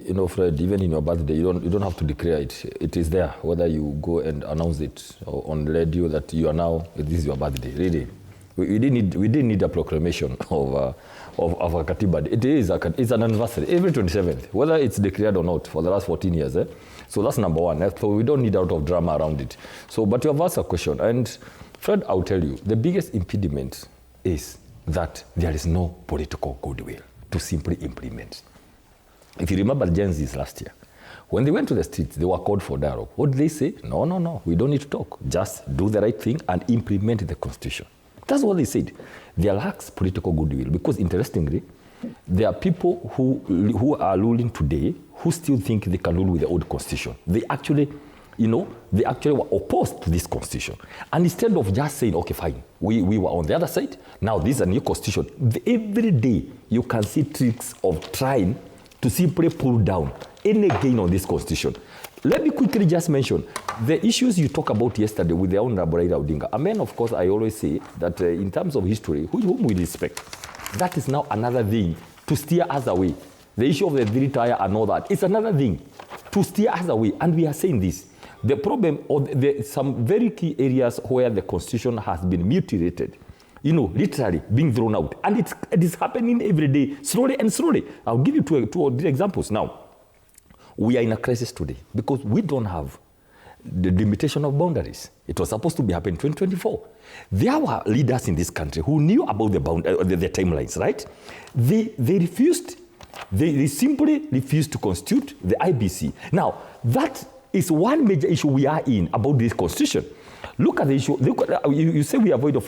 you know, Fred, even in your birthday, you don't have to declare it. It is there, whether you go and announce it or on radio that you are now, this is your birthday, really. We didn't need a proclamation of a Katiba. It's an anniversary, every 27th, whether it's declared or not for the last 14 years. So that's number one. So we don't need a lot of drama around it. So, but you have asked a question, and Fred, I'll tell you, the biggest impediment is that there is no political goodwill to simply implement. If you remember Gen Zs last year, when they went to the streets, they were called for dialogue. What did they say? No, we don't need to talk. Just do the right thing and implement the Constitution. That's what they said. There lacks political goodwill because, interestingly, there are people who are ruling today who still think they can rule with the old Constitution. They actually, were opposed to this Constitution. And instead of just saying, okay, fine, we were on the other side, now this is a new Constitution. Every day you can see tricks of trying to simply pull down any gain on this Constitution. Let me quickly just mention the issues you talked about yesterday with the Honorable Raila Odinga. I mean, of course, I always say that in terms of history, whom we respect, that is now another thing to steer us away. The issue of the three-tier and all that, it's another thing to steer us away. And we are saying this. The problem, or some very key areas where the Constitution has been mutilated, literally being thrown out. And it is happening every day, slowly and slowly. I'll give you two or three examples now. We are in a crisis today because we don't have the limitation of boundaries. It was supposed to be happening in 2024. There were leaders in this country who knew about the timelines, right? They refused. They simply refused to constitute the IBC. Now, that is one major issue we are in about this Constitution. Look at the issue. You say we avoid, of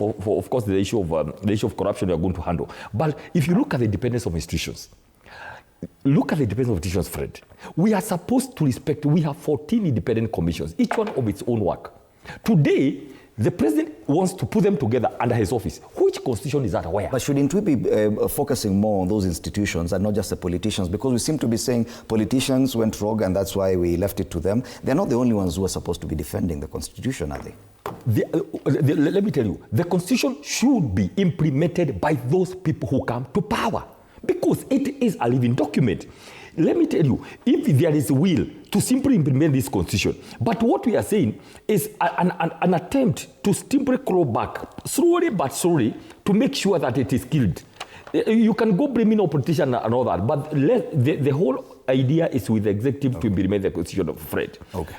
course, the issue of corruption we are going to handle. But if you look at the independence of institutions, look at the independence of institutions, Fred. We are supposed to respect, we have 14 independent commissions, each one of its own work. Today, the president wants to put them together under his office. Which constitution is that? Where? But shouldn't we be focusing more on those institutions and not just the politicians? Because we seem to be saying politicians went rogue and that's why we left it to them. They're not the only ones who are supposed to be defending the Constitution, are they? Let me tell you, the Constitution should be implemented by those people who come to power, because it is a living document. Let me tell you, if there is will to simply implement this Constitution, but what we are saying is an attempt to simply crawl back, slowly but slowly, to make sure that it is killed. You can go blaming a politician and all that, but the whole idea is with the executive to implement the Constitution of Fred. Okay.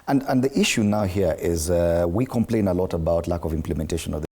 And the issue now here is we complain a lot about lack of implementation of the